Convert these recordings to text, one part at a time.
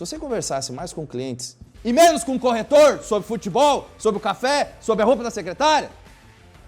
você conversasse mais com clientes e menos com o corretor sobre futebol, sobre o café, sobre a roupa da secretária,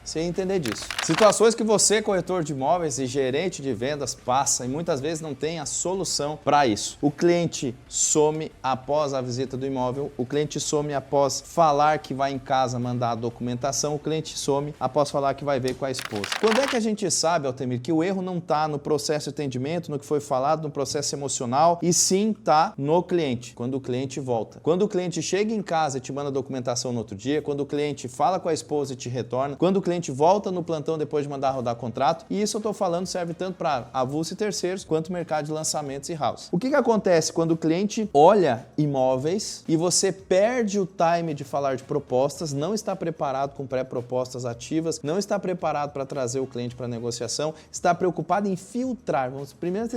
você ia entender disso. Situações que você, corretor de imóveis e gerente de vendas, passa e muitas vezes não tem a solução para isso. O cliente some após a visita do imóvel, o cliente some após falar que vai em casa mandar a documentação, o cliente some após falar que vai ver com a esposa. Quando é que a gente sabe, Altemir, que o erro não está no processo de atendimento, no que foi falado, no processo emocional, e sim está no cliente, quando o cliente volta. Quando o cliente chega em casa e te manda a documentação no outro dia, quando o cliente fala com a esposa e te retorna, quando o cliente volta no plantão depois de mandar rodar contrato, e isso eu estou falando serve tanto para avulso e terceiros, quanto mercado de lançamentos e house. O que acontece quando o cliente olha imóveis e você perde o time de falar de propostas, não está preparado com pré-propostas ativas, não está preparado para trazer o cliente para negociação, está preocupado em filtrar. Primeiro,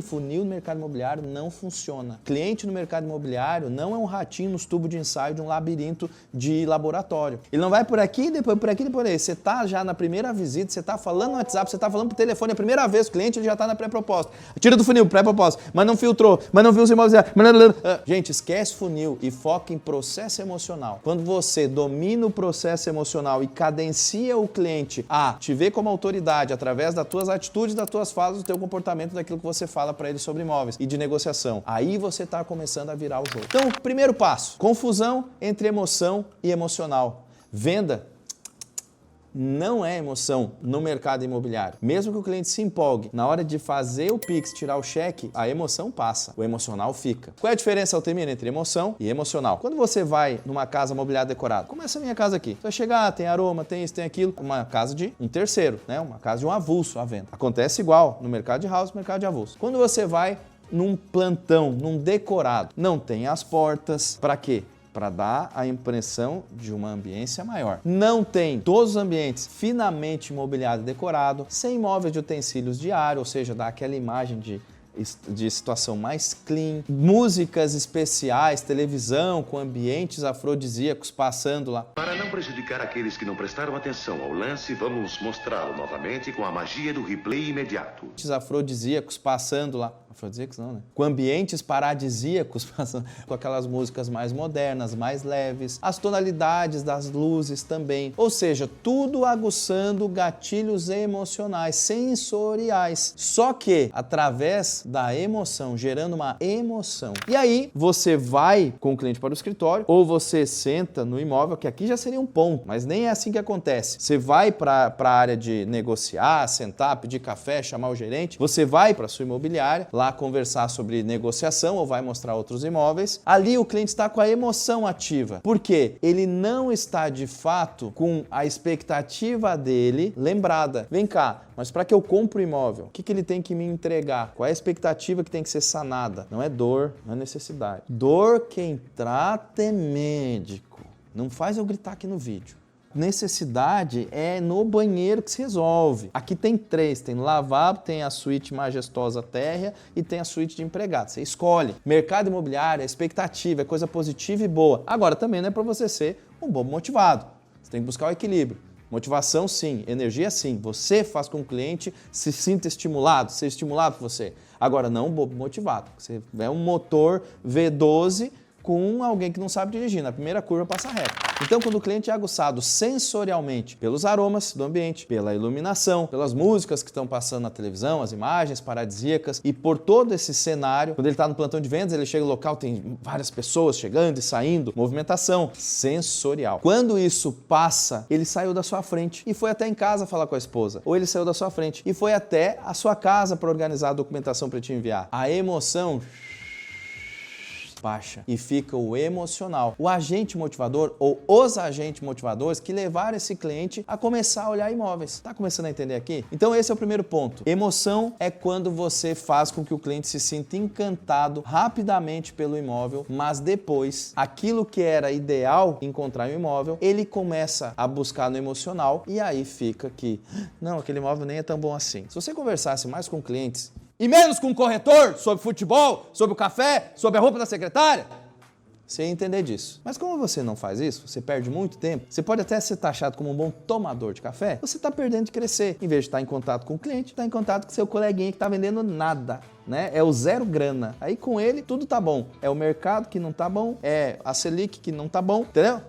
funil no mercado imobiliário não funciona. Cliente no mercado imobiliário não é um ratinho nos tubos de ensaio de um labirinto de laboratório. Ele não vai por aqui, depois por aqui, depois por aí. Você está já na primeira visita, você está falando no WhatsApp, você está falando por telefone, a primeira vez o cliente ele já está na pré-proposta. Tira do funil, pré-proposta, mas não filtrou, mas não viu os imóveis. Gente, esquece funil e foca em processo emocional. Quando você domina o processo emocional e cadencia o cliente a te ver como autoridade através das tuas atitudes, das tuas falas, do teu comportamento, daquilo que você fala para ele sobre imóveis e de negociação, aí você está começando a virar o jogo. Então, primeiro passo, confusão entre emoção e emocional. Venda não é emoção no mercado imobiliário. Mesmo que o cliente se empolgue, na hora de fazer o Pix, tirar o cheque, a emoção passa, o emocional fica. Qual é a diferença, Altemir, entre emoção e emocional? Quando você vai numa casa mobiliária decorada, como essa minha casa aqui, você vai chegar, tem aroma, tem isso, tem aquilo, uma casa de um terceiro, né? Uma casa de um avulso à venda. Acontece igual no mercado de house, no mercado de avulso. Quando você vai num plantão, num decorado, não tem as portas, para quê? Para dar a impressão de uma ambiência maior. Não tem todos os ambientes finamente mobiliado e decorado, sem móveis de utensílios de área, ou seja, dá aquela imagem de situação mais clean, músicas especiais, televisão com ambientes afrodisíacos passando lá. Para não prejudicar aqueles que não prestaram atenção ao lance, vamos mostrá-lo novamente com a magia do replay imediato. Afrodisíacos passando lá. Afrodisíacos não, né? Com ambientes paradisíacos, passando, com aquelas músicas mais modernas, mais leves, as tonalidades das luzes também. Ou seja, tudo aguçando gatilhos emocionais, sensoriais. Só que através da emoção, gerando uma emoção. E aí, você vai com o cliente para o escritório, ou você senta no imóvel, que aqui já seria um ponto, mas nem é assim que acontece. Você vai para a área de negociar, sentar, pedir café, chamar o gerente, você vai para a sua imobiliária, lá conversar sobre negociação ou vai mostrar outros imóveis. Ali o cliente está com a emoção ativa. Por quê? Ele não está de fato com a expectativa dele lembrada. Vem cá, mas para que eu compre o imóvel, o que ele tem que me entregar? Qual é a expectativa que tem que ser sanada? Não é dor, não é necessidade. Dor quem trata é médico. Não faz eu gritar aqui no vídeo. Necessidade é no banheiro que se resolve. Aqui tem três, tem lavabo, tem a suíte majestosa térrea e tem a suíte de empregado. Você escolhe. Mercado imobiliário é expectativa, é coisa positiva e boa. Agora também não é para você ser um bobo motivado. Você tem que buscar o equilíbrio. Motivação sim, energia sim. Você faz com que o cliente se sinta estimulado, ser estimulado por você. Agora não um bobo motivado. Você é um motor V12 com alguém que não sabe dirigir. Na primeira curva passa reto. Então, quando o cliente é aguçado sensorialmente pelos aromas do ambiente, pela iluminação, pelas músicas que estão passando na televisão, as imagens paradisíacas e por todo esse cenário, quando ele está no plantão de vendas, ele chega no local, tem várias pessoas chegando e saindo, movimentação sensorial. Quando isso passa, ele saiu da sua frente e foi até em casa falar com a esposa. Ou ele saiu da sua frente e foi até a sua casa para organizar a documentação para te enviar. A emoção baixa e fica o emocional. O agente motivador ou os agentes motivadores que levaram esse cliente a começar a olhar imóveis. Tá começando a entender aqui? Então esse é o primeiro ponto. Emoção é quando você faz com que o cliente se sinta encantado rapidamente pelo imóvel, mas depois aquilo que era ideal encontrar em um imóvel, ele começa a buscar no emocional e aí fica que, não, aquele imóvel nem é tão bom assim. Se você conversasse mais com clientes e menos com o corretor sobre futebol, sobre o café, sobre a roupa da secretária, Você ia entender disso. Mas como você não faz isso, você perde muito tempo, você pode até ser taxado como um bom tomador de café, você está perdendo de crescer. Em vez de estar em contato com o cliente, está em contato com seu coleguinha que está vendendo nada. Né? É o zero grana. Aí com ele tudo tá bom. É o mercado que não tá bom, é a Selic que não tá bom, entendeu?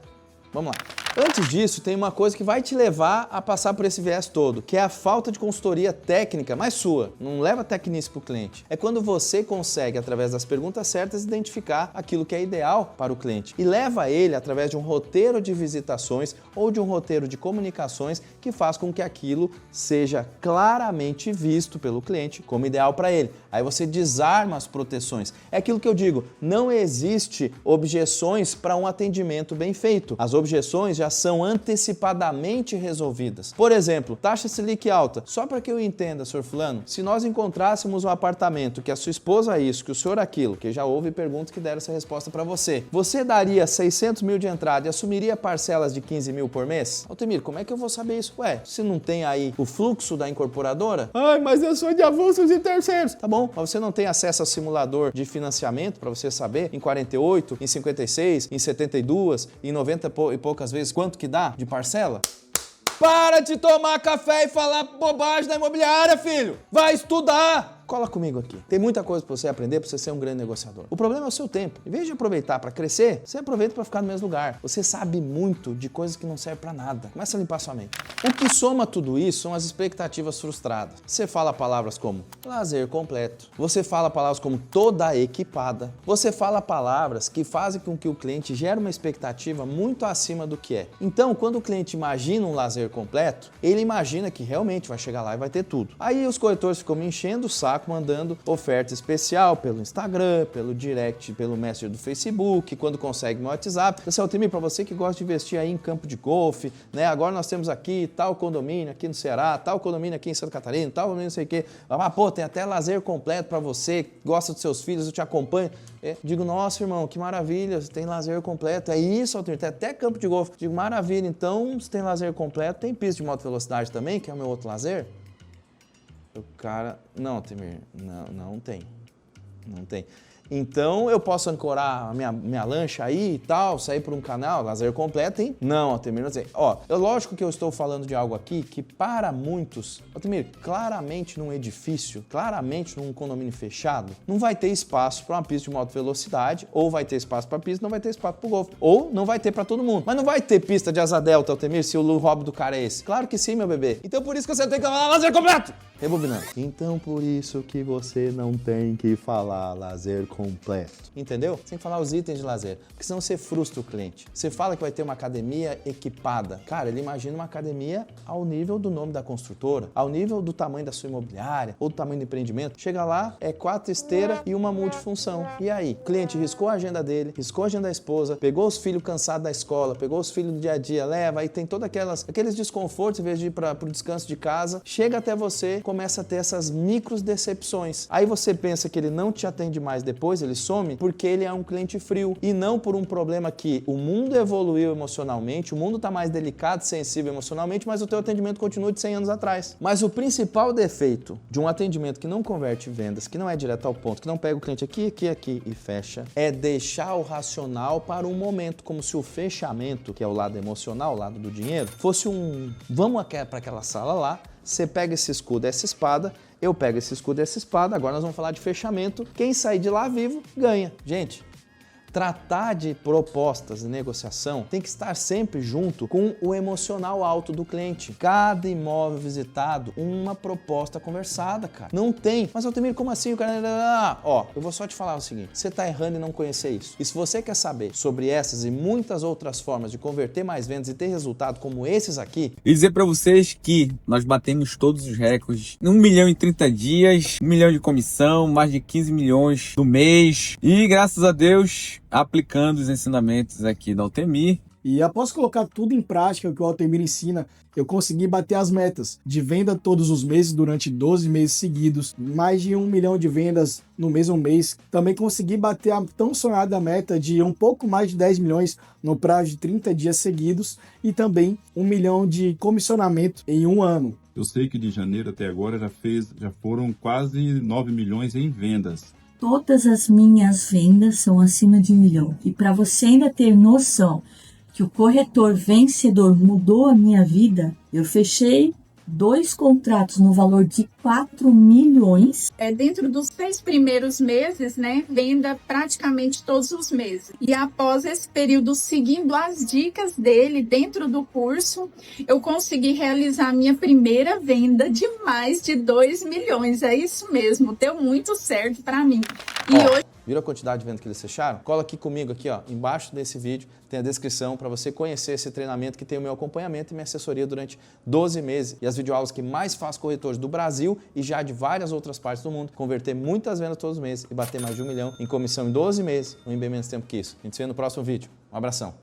Vamos lá. Antes disso, tem uma coisa que vai te levar a passar por esse viés todo, que é a falta de consultoria técnica, mas sua. Não leva tecnice para o cliente. É quando você consegue, através das perguntas certas, identificar aquilo que é ideal para o cliente e leva ele através de um roteiro de visitações ou de um roteiro de comunicações que faz com que aquilo seja claramente visto pelo cliente como ideal para ele. Aí você desarma as proteções. É aquilo que eu digo, não existe objeções para um atendimento bem feito. As objeções já são antecipadamente resolvidas. Por exemplo, taxa Selic alta. Só para que eu entenda, senhor fulano, se nós encontrássemos um apartamento que a sua esposa isso, que o senhor aquilo, que já houve perguntas que deram essa resposta para você, você daria 600 mil de entrada e assumiria parcelas de 15 mil por mês? Altemir, como é que eu vou saber isso? Ué, se não tem aí o fluxo da incorporadora? Ai, mas eu sou de avulsos e terceiros. Tá bom, mas você não tem acesso ao simulador de financiamento para você saber em 48, em 56, em 72, em 90 e poucas vezes quanto que dá de parcela? Para de tomar café e falar bobagem da imobiliária, filho! Vai estudar! Cola comigo aqui. Tem muita coisa para você aprender para você ser um grande negociador. O problema é o seu tempo. Em vez de aproveitar para crescer, você aproveita para ficar no mesmo lugar. Você sabe muito de coisas que não servem para nada. Começa a limpar sua mente. O que soma tudo isso são as expectativas frustradas. Você fala palavras como lazer completo. Você fala palavras como toda equipada. Você fala palavras que fazem com que o cliente gere uma expectativa muito acima do que é. Então, quando o cliente imagina um lazer completo, ele imagina que realmente vai chegar lá e vai ter tudo. Aí os corretores ficam me enchendo o saco mandando oferta especial pelo Instagram, pelo direct, pelo Messenger do Facebook, quando consegue no WhatsApp. Então, Altemir, para você que gosta de investir aí em campo de golfe, né? Agora nós temos aqui tal condomínio aqui no Ceará, tal condomínio aqui em Santa Catarina, tal condomínio não sei o quê. Ah, pô, tem até lazer completo para você, gosta dos seus filhos, eu te acompanho. Digo, nossa, irmão, que maravilha, você tem lazer completo. É isso, Altemir, tem até campo de golfe. Digo, maravilha, então, se tem lazer completo, tem pista de moto velocidade também, que é o meu outro lazer? O cara, não, Altemir, não tem. Não tem. Então eu posso ancorar a minha lancha aí e tal, sair por um canal, lazer completo, hein? Não, Altemir, não sei. Ó, lógico que eu estou falando de algo aqui que para muitos, Altemir, claramente num edifício, claramente num condomínio fechado, não vai ter espaço para uma pista de alta velocidade, ou vai ter espaço para pista, não vai ter espaço para o golfe, ou não vai ter para todo mundo. Mas não vai ter pista de asa delta, Altemir, se o hobby do cara é esse. Claro que sim, meu bebê. Então por isso que você tem que falar lazer completo. Rebobinando. Então por isso que você não tem que falar lazer completo. Entendeu? Você tem que falar os itens de lazer, porque senão você frustra o cliente. Você fala que vai ter uma academia equipada. Cara, ele imagina uma academia ao nível do nome da construtora, ao nível do tamanho da sua imobiliária, ou do tamanho do empreendimento. Chega lá, é 4 esteiras e uma multifunção. E aí? O cliente riscou a agenda dele, riscou a agenda da esposa, pegou os filhos cansados da escola, pegou os filhos do dia a dia, leva, aí tem todos aqueles desconfortos em vez de ir para o descanso de casa. Chega até você, começa a ter essas micros decepções. Aí você pensa que ele não te atende mais depois, ele some, porque ele é um cliente frio e não por um problema que o mundo evoluiu emocionalmente, o mundo está mais delicado, sensível emocionalmente, mas o teu atendimento continua de 100 anos atrás. Mas o principal defeito de um atendimento que não converte vendas, que não é direto ao ponto, que não pega o cliente aqui e fecha, é deixar o racional para um momento, como se o fechamento, que é o lado emocional, o lado do dinheiro, fosse vamos para aquela sala lá, você pega esse escudo, essa espada, eu pego esse escudo e essa espada, agora nós vamos falar de fechamento. Quem sair de lá vivo, ganha. Gente, tratar de propostas de negociação tem que estar sempre junto com o emocional alto do cliente. Cada imóvel visitado, uma proposta conversada, cara. Não tem. Mas, Altemir, como assim? O cara... Ó, eu vou só te falar o seguinte. Você tá errando em não conhecer isso. E se você quer saber sobre essas e muitas outras formas de converter mais vendas e ter resultado como esses aqui... E dizer para vocês que nós batemos todos os recordes. 1 milhão em 30 dias, 1 milhão de comissão, mais de 15 milhões no mês. E, graças a Deus... aplicando os ensinamentos aqui da Altemir. E após colocar tudo em prática o que o Altemir ensina, eu consegui bater as metas de venda todos os meses durante 12 meses seguidos, mais de 1 milhão de vendas no mesmo mês. Também consegui bater a tão sonhada meta de um pouco mais de 10 milhões no prazo de 30 dias seguidos e também 1 milhão de comissionamento em um ano. Eu sei que de janeiro até agora já foram quase 9 milhões em vendas. Todas as minhas vendas são acima de 1 milhão. E para você ainda ter noção que o corretor vencedor mudou a minha vida, eu fechei 2 contratos no valor de 4 milhões. Dentro dos 6 primeiros meses, né, venda praticamente todos os meses. E após esse período, seguindo as dicas dele dentro do curso, eu consegui realizar a minha primeira venda de mais de 2 milhões. É isso mesmo, deu muito certo para mim. E hoje... Viram a quantidade de vendas que eles fecharam? Cola aqui comigo, aqui, ó, embaixo desse vídeo tem a descrição para você conhecer esse treinamento que tem o meu acompanhamento e minha assessoria durante 12 meses e as videoaulas que mais faz corretores do Brasil e já de várias outras partes do mundo, converter muitas vendas todos os meses e bater mais de 1 milhão em comissão em 12 meses, em bem menos tempo que isso. A gente se vê no próximo vídeo. Um abração.